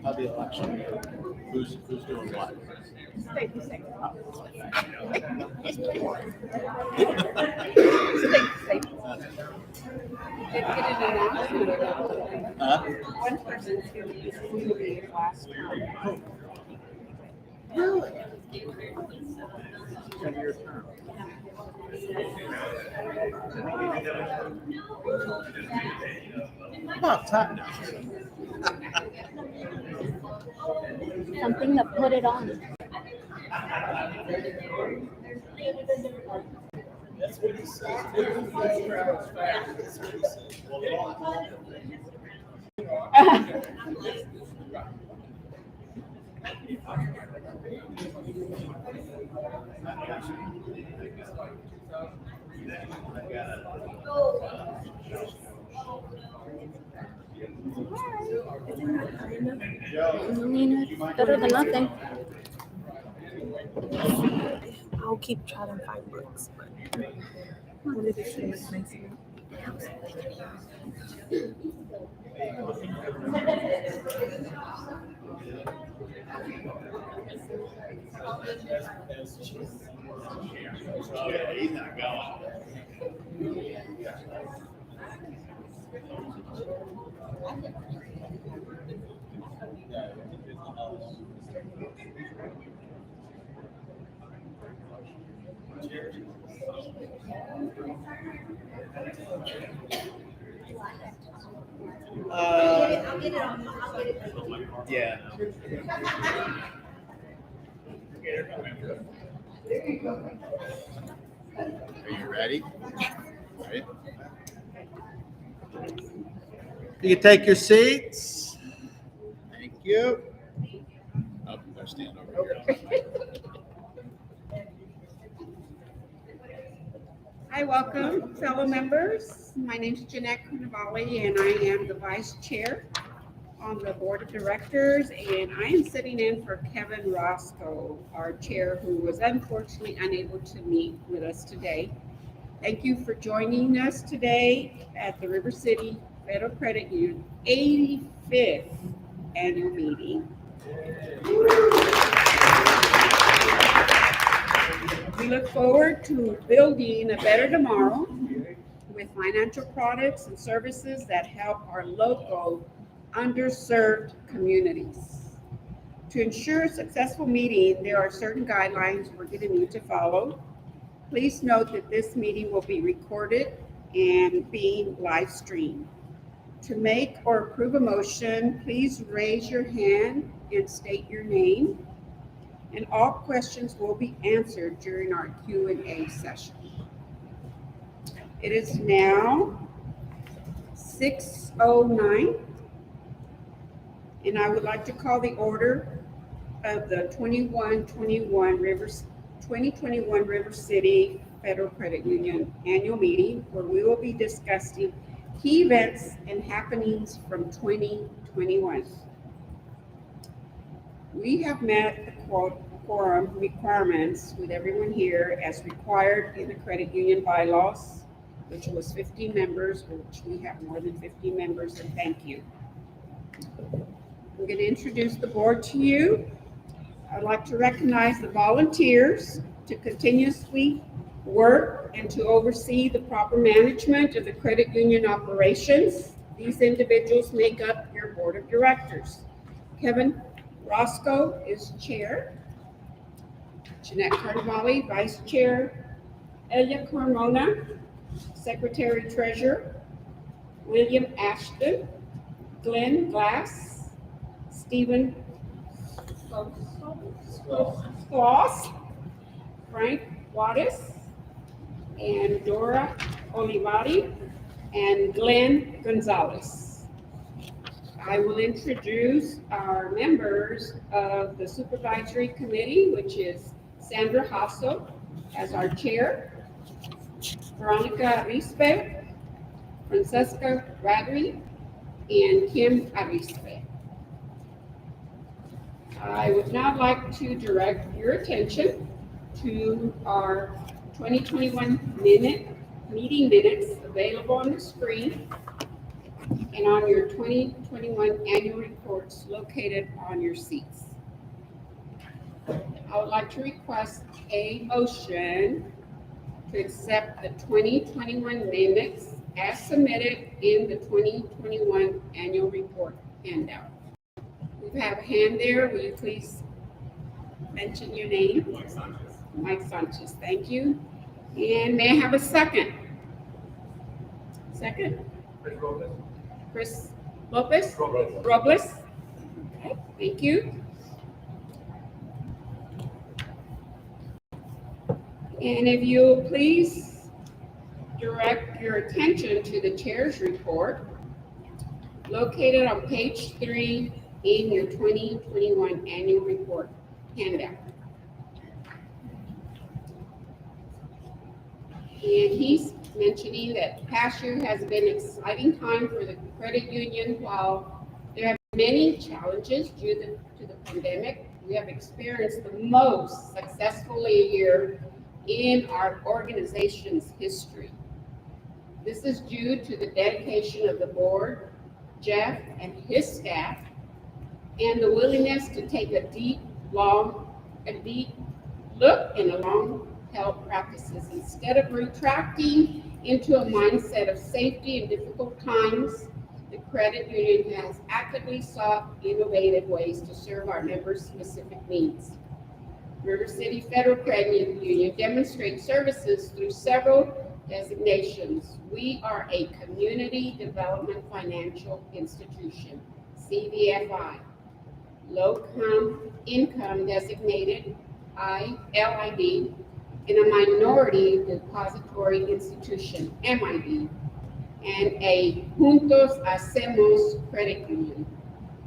How the election? Who's doing what? Thank you, second. Did get an announcement about one person's going to be moving last term. Really? 10-year term. About time now. Something to put it on. That's what he says. I mean, it's better than nothing. I'll keep trying to find books, but what did it say was nice about? Yeah, he's not going. Yeah. Are you ready? Ready? You can take your seats. Thank you. Oh, you gotta stand over here. Hi, welcome, fellow members. My name is Jeanette Carnavale, and I am the vice chair on the board of directors, and I am sitting in for Kevin Roscoe, our chair, who was unfortunately unable to meet with us today. Thank you for joining us today at the RCity Federal Credit Union 85th annual meeting. We look forward to building a better tomorrow with financial products and services that help our local underserved communities. To ensure a successful meeting, there are certain guidelines we're going to need to follow. Please note that this meeting will be recorded and being live streamed. To make or approve a motion, please raise your hand and state your name. And all questions will be answered during our Q&A session. It is now 6:09, and I would like to call the order of the 2021 River City Federal Credit Union annual meeting, where we will be discussing key events and happenings from 2021. We have met the quorum requirements with everyone here as required in the credit union bylaws, which was 50 members, which we have more than 50 members, and thank you. I'm going to introduce the board to you. I'd like to recognize the volunteers to continuously work and to oversee the proper management of the credit union operations. These individuals make up your board of directors. Kevin Roscoe is chair. Jeanette Carnavale, vice chair. Elia Carmona, secretary treasurer. William Ashton. Glenn Glass. Stephen Sloss. Frank Wattis. And Dora Olivari. And Glenn Gonzalez. I will introduce our members of the supervisory committee, which is Sandra Hasso as our chair, Veronica Arispe, Francesca Radry, and Kim Arispe. I would now like to direct your attention to our 2021 meeting minutes available on the screen. and on your 2021 annual reports located on your seats. I would like to request a motion to accept the 2021 minutes as submitted in the 2021 annual report handout. We have a hand there. Will you please mention your name? Mike Sanchez. Mike Sanchez, thank you. And may I have a second? Second? Chris Robles. Chris Lopez? Robles. Robles? Okay, thank you. And if you'll please direct your attention to the chair's report located on page 3 in your 2021 annual report handout. And he's mentioning that past year has been an exciting time for the credit union. While there have been many challenges due to the pandemic, we have experienced the most successful year in our organization's history. This is due to the dedication of the board, Jeff and his staff, and the willingness to take a deep look and long-held practices. Instead of retracting into a mindset of safety in difficult times, the credit union has actively sought innovative ways to serve our members' specific needs. River City Federal Credit Union demonstrates services through several designations. We are a Community Development Financial Institution, CDFI, Low Income Designated, LID, and a Minority Depository Institution, MID, and a Juntos Hacemos Credit Union.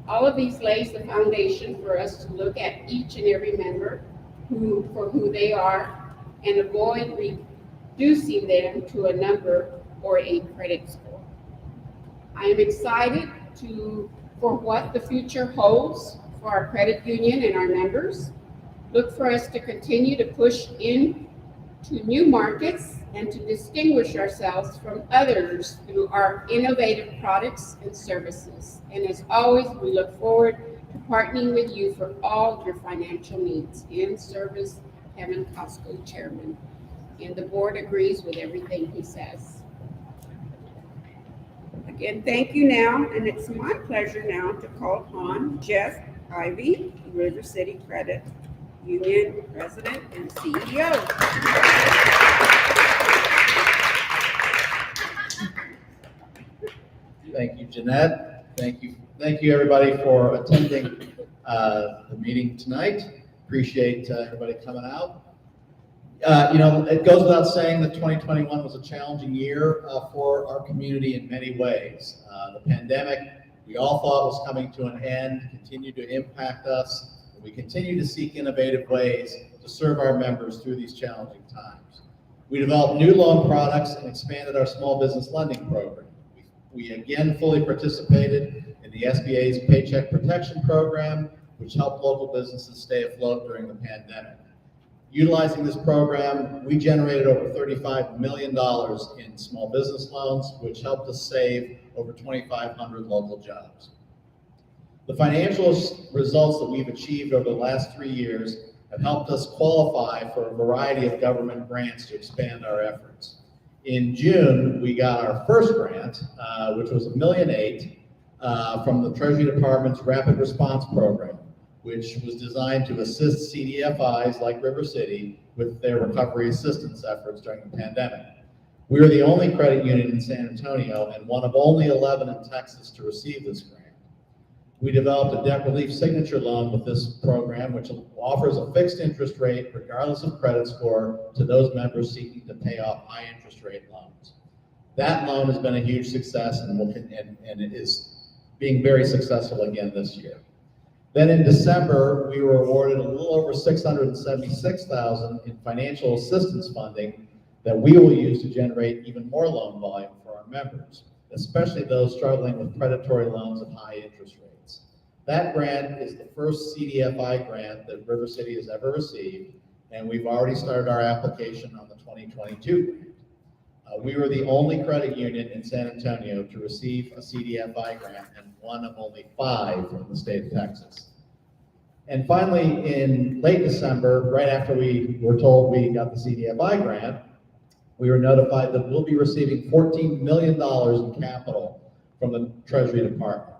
All of these lays the foundation for us to look at each and every member for who they are and avoid reducing them to a number or a credit score. I am excited for what the future holds for our credit union and our members. Look for us to continue to push into new markets and to distinguish ourselves from others through our innovative products and services. And as always, we look forward to partnering with you for all your financial needs. In service, Kevin Costco, Chairman. And the board agrees with everything he says. Again, thank you now, and it's my pleasure now to call upon Jeff Ivy, River City Credit Union President and CEO. Thank you, Jeanette. Thank you, everybody, for attending the meeting tonight. Appreciate everybody coming out. It goes without saying that 2021 was a challenging year for our community in many ways. The pandemic, we all thought was coming to an end, continued to impact us. And we continue to seek innovative ways to serve our members through these challenging times. We developed new loan products and expanded our small business lending program. We again fully participated in the SBA's Paycheck Protection Program, which helped local businesses stay afloat during the pandemic. Utilizing this program, we generated over $35 million in small business loans, which helped us save over 2,500 local jobs. The financial results that we've achieved over the last 3 years have helped us qualify for a variety of government grants to expand our efforts. In June, we got our first grant, which was $1.8 million from the Treasury Department's Rapid Response Program, which was designed to assist CDFIs like River City with their recovery assistance efforts during the pandemic. We are the only credit union in San Antonio and one of only 11 in Texas to receive this grant. We developed a debt relief signature loan with this program, which offers a fixed interest rate regardless of credit score to those members seeking to pay off high interest rate loans. That loan has been a huge success and it is being very successful again this year. Then in December, we were awarded a little over $676,000 in financial assistance funding that we will use to generate even more loan volume for our members, especially those struggling with predatory loans at high interest rates. That grant is the first CDFI grant that River City has ever received, and we've already started our application on the 2022 grant. We were the only credit union in San Antonio to receive a CDFI grant and one of only 5 in the state of Texas. And finally, in late December, right after we were told we got the CDFI grant, we were notified that we'll be receiving $14 million in capital from the Treasury Department.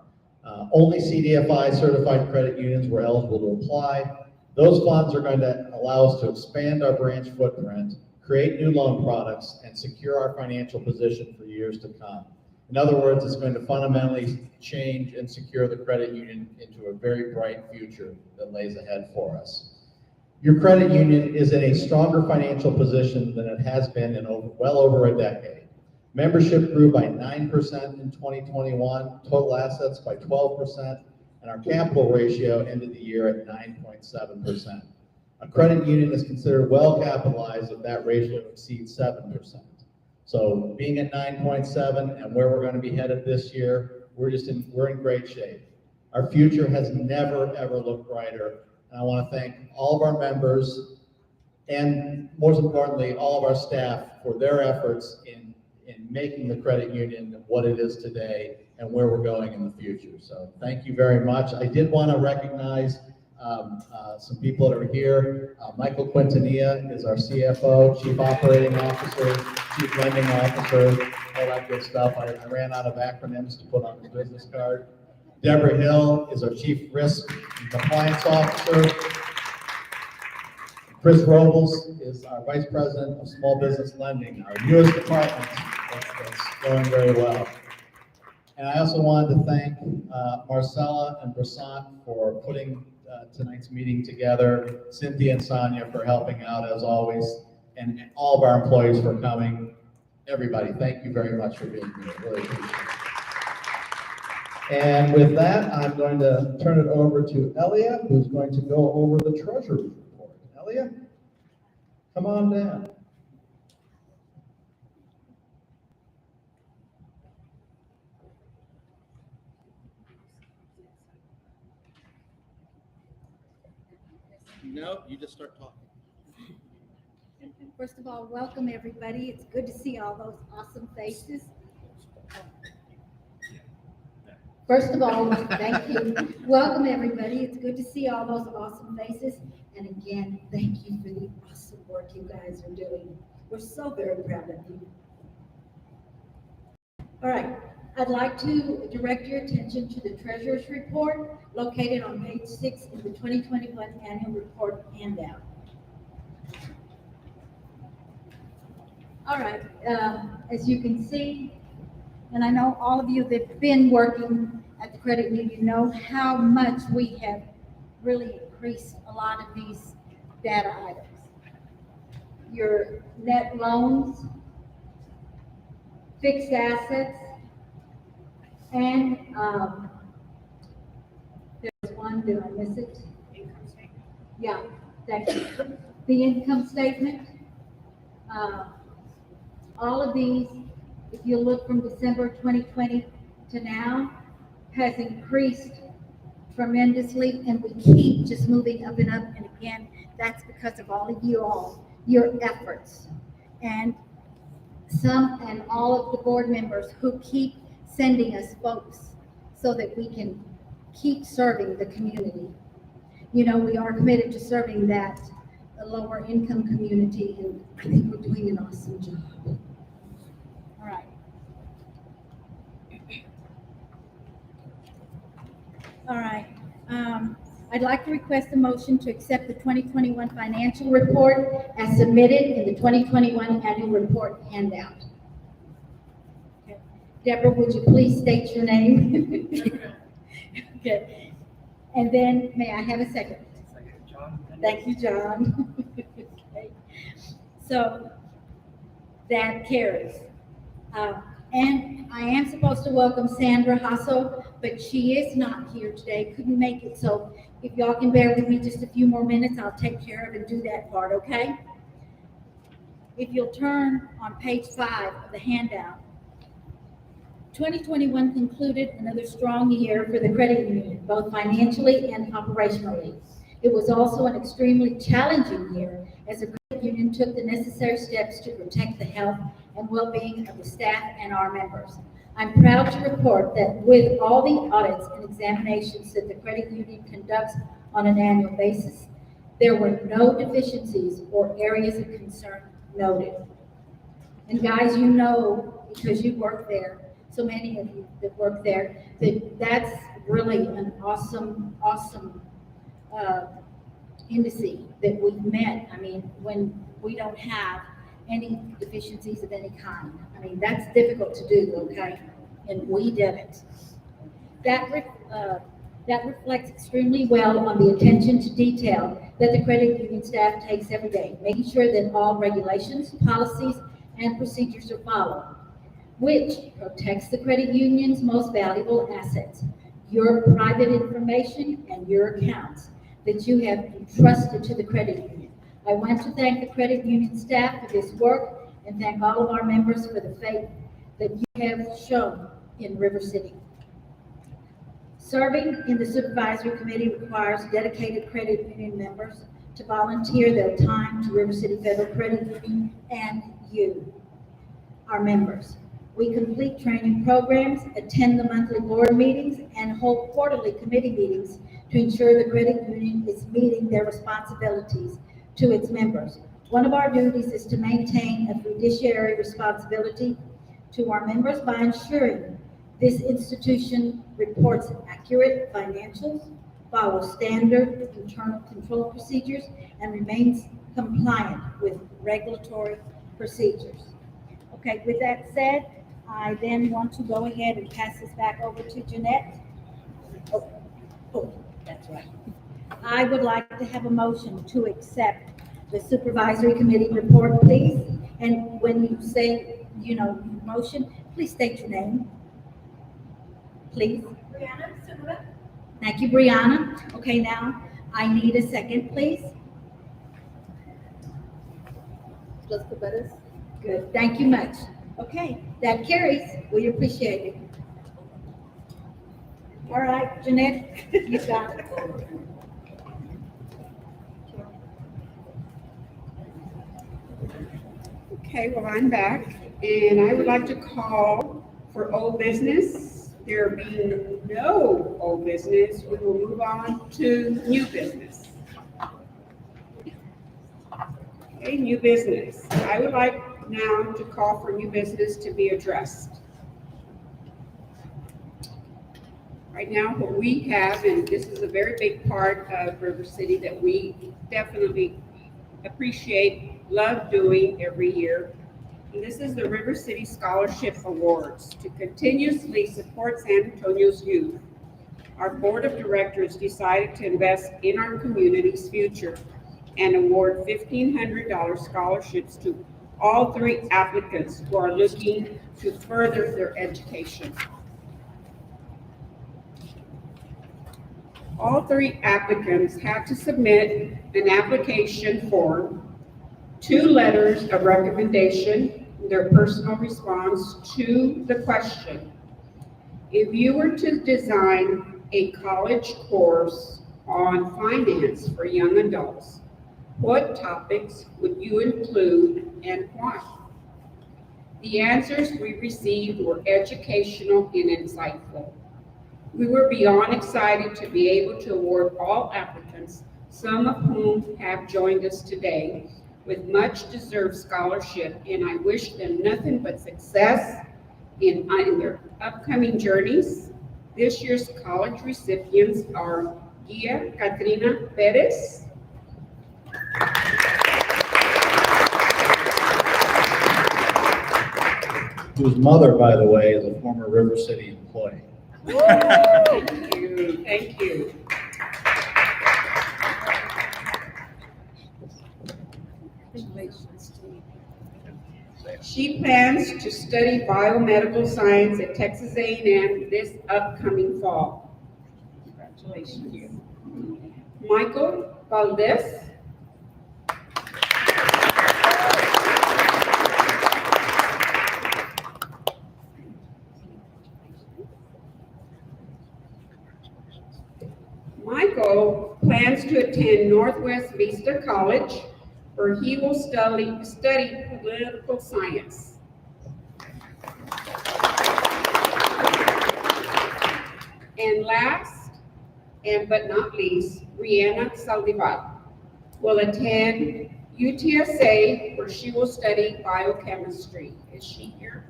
Only CDFI certified credit unions were eligible to apply. Those funds are going to allow us to expand our branch footprint, create new loan products, and secure our financial position for years to come. In other words, it's going to fundamentally change and secure the credit union into a very bright future that lays ahead for us. Your credit union is in a stronger financial position than it has been in well over a decade. Membership grew by 9% in 2021, total assets by 12%, and our capital ratio ended the year at 9.7%. A credit union is considered well capitalized if that ratio exceeds 7%. So being at 9.7 and where we're going to be headed this year, we're in great shape. Our future has never, ever looked brighter. And I want to thank all of our members and, most importantly, all of our staff for their efforts in making the credit union what it is today and where we're going in the future. So thank you very much. I did want to recognize some people that are here. Michael Quintanilla is our CFO, Chief Operating Officer, Chief Lending Officer, all that good stuff. I ran out of acronyms to put on his business card. Deborah Hill is our Chief Risk and Compliance Officer. Chris Robles is our Vice President of Small Business Lending, our newest department that's going very well. And I also wanted to thank Marcella and Brasant for putting tonight's meeting together, Cynthia and Sonia for helping out as always, and all of our employees for coming. Everybody, thank you very much for being here. Really appreciate it. And with that, I'm going to turn it over to Elia, who's going to go over the Treasury report. Elia, come on down. No, you just start talking. First of all, welcome everybody. It's good to see all those awesome faces. First of all, thank you. Welcome everybody. It's good to see all those awesome faces. And again, thank you for the awesome work you guys are doing. We're so very proud of you. All right. I'd like to direct your attention to the Treasurer's Report located on page 6 in the 2021 Annual Report handout. All right, as you can see, and I know all of you that have been working at the credit union know how much we have really increased a lot of these data items. Your net loans, fixed assets, and there's one, did I miss it? Income statement. Yeah, thank you. The income statement. All of these, if you look from December 2020 to now, has increased tremendously, and we keep just moving up and up. And again, that's because of all of you all, your efforts, and some and all of the board members who keep sending us folks so that we can keep serving the community. You know, we are committed to serving that lower income community, and I think we're doing an awesome job. All right. All right. I'd like to request a motion to accept the 2021 financial report as submitted in the 2021 annual report handout. Okay. Deborah, would you please state your name? Okay. And then may I have a second? Second, John. Thank you, John. Okay. So that carries. And I am supposed to welcome Sandra Hasso, but she is not here today, couldn't make it. So if y'all can bear with me just a few more minutes, I'll take care of and do that part, okay? If you'll turn on page 5 of the handout, 2021 concluded another strong year for the credit union, both financially and operationally. It was also an extremely challenging year as the credit credit union took the necessary steps to protect the health and well-being of the staff and our members. I'm proud to report that with all the audits and examinations that the credit union conducts on an annual basis, there were no deficiencies or areas of concern noted. And guys, you know, because you work there, so many of you that work there, that's really an awesome indice that we've met. I mean, when we don't have any deficiencies of any kind. I mean, that's difficult to do, okay? And we did it. That reflects extremely well on the attention to detail that the credit union staff takes every day, making sure that all regulations, policies, and procedures are followed, which protects the credit union's most valuable assets, your private information and your accounts that you have entrusted to the credit union. I want to thank the credit union staff for this work and thank all of our members for the faith that you have shown in River City. Serving in the supervisory committee requires dedicated credit union members to volunteer their time to River City Federal Credit Union and you, our members. We complete training programs, attend the monthly board meetings, and hold quarterly committee meetings to ensure the credit union is meeting their responsibilities to its members. One of our duties is to maintain a fiduciary responsibility to our members by ensuring this institution reports accurate financials, follows standard internal control procedures, and remains compliant with regulatory procedures. Okay, with that said, I then want to go ahead and pass this back over to Jeanette. Oh, that's right. I would like to have a motion to accept the supervisory committee report, please. And when you say, motion, please state your name. Please. Brianna Silva. Thank you, Brianna. Okay, now I need a second, please. Los Caberes. Good, thank you much. Okay, that carries. We appreciate it. All right, Jeanette, you got it. Okay, well, I'm back, and I would like to call for old business. There being no old business, we will move on to new business. Okay, new business. I would like now to call for new business to be addressed. Right now, what we have, and this is a very big part of River City that we definitely appreciate, love doing every year. And this is the River City Scholarship Awards to continuously support San Antonio's youth. Our board of directors decided to invest in our community's future and award $1,500 scholarships to all 3 applicants who are looking to further their education. All 3 applicants have to submit an application form, 2 letters of recommendation, their personal response to the question. If you were to design a college course on finance for young adults, what topics would you include and why? The answers we received were educational and insightful. We were beyond excited to be able to award all applicants, some of whom have joined us today, with much deserved scholarship, and I wish them nothing but success in their upcoming journeys. This year's college recipients are Gia Katrina Perez, Whose mother, by the way, is a former River City employee. Thank you, thank you. She plans to study biomedical science at Texas A&M this upcoming fall. Congratulations. Michael Valdez. Michael plans to attend Northwest Vista College, where he will study political science. And last, and but not least, Rihanna Saldivar will attend UTSA, where she will study biochemistry. Is she here?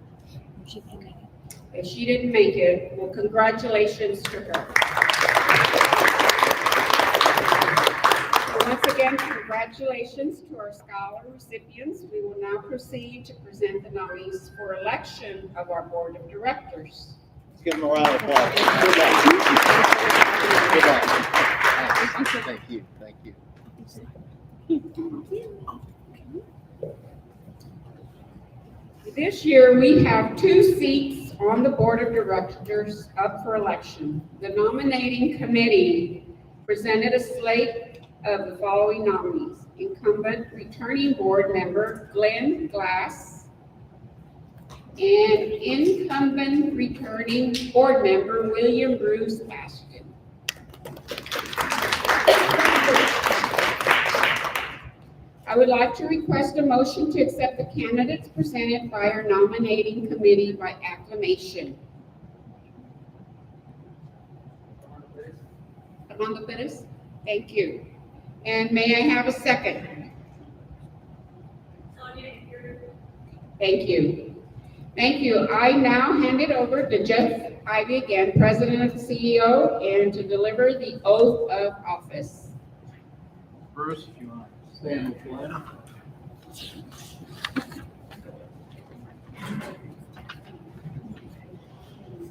If she didn't make it, well, congratulations to her. So once again, congratulations to our scholar recipients. We will now proceed to present the nominees for election of our board of directors. Let's give them a round of applause. Good luck. Good luck. Thank you, thank you. This year, we have 2 seats on the board of directors up for election. The nominating committee presented a slate of the following nominees: incumbent returning board member Glenn Glass, and incumbent returning board member William Bruce Ashton. I would like to request a motion to accept the candidates presented by our nominating committee by acclamation. Armando Perez, thank you. And may I have a second? Thank you. Thank you. I now hand it over to Jeff Ivy again, President and CEO, and to deliver the oath of office. Bruce, if you want to stand with Glenn.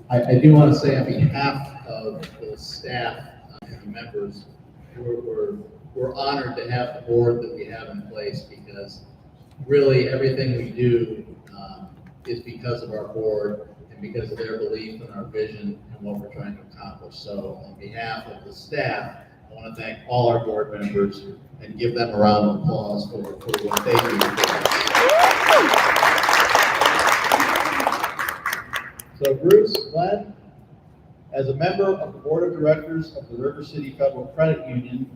I do want to say on behalf of the staff and the members, we're honored to have the board that we have in place, because really everything we do is because of our board and because of their belief in our vision and what we're trying to accomplish. So on behalf of the staff, I want to thank all our board members and give them a round of applause for what they do. So Bruce, Glenn, as a member of the board of directors of the River City Federal Credit Union,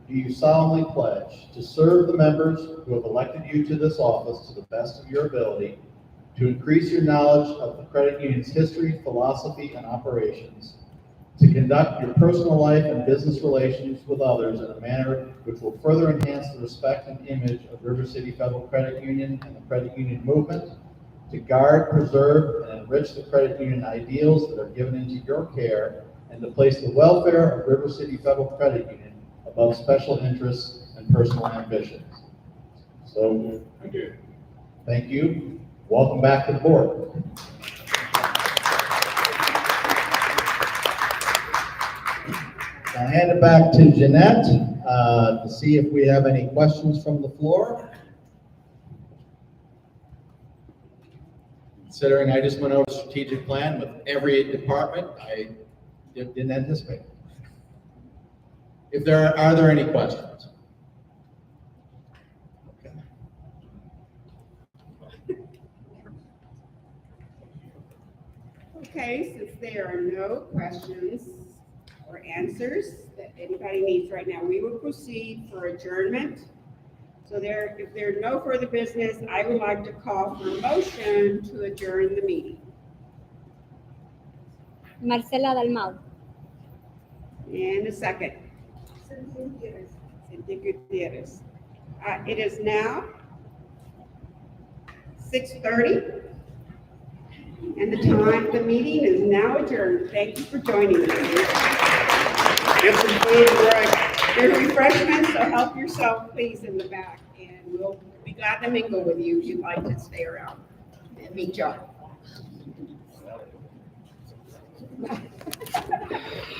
do you solemnly pledge to serve the members who have elected you to this office to the best of your ability, to increase your knowledge of the credit union's history, philosophy, and operations, to conduct your personal life and business relations with others in a manner which will further enhance the respect and image of River City Federal Credit Union and the credit union movement, to guard, preserve, and enrich the credit union ideals that are given into your care, and to place the welfare of River City Federal Credit Union above special interests and personal ambitions? So, thank you. Welcome back to the board. I'll hand it back to Jeanette to see if we have any questions from the floor. Considering I just went over the strategic plan with every department, I didn't anticipate. Are there any questions? Okay, since there are no questions or answers that anybody needs right now, we will proceed for adjournment. So if there are no further business, I would like to call for a motion to adjourn the meeting. Marcela Dalmau. And a second. Cynthia Gutierrez. It is now 6:30. And the meeting is now adjourned. Thank you for joining me. Get some food, right? There's refreshments, so help yourself, please, in the back. And we'll be glad to mingle with you if you'd like to stay around and meet John.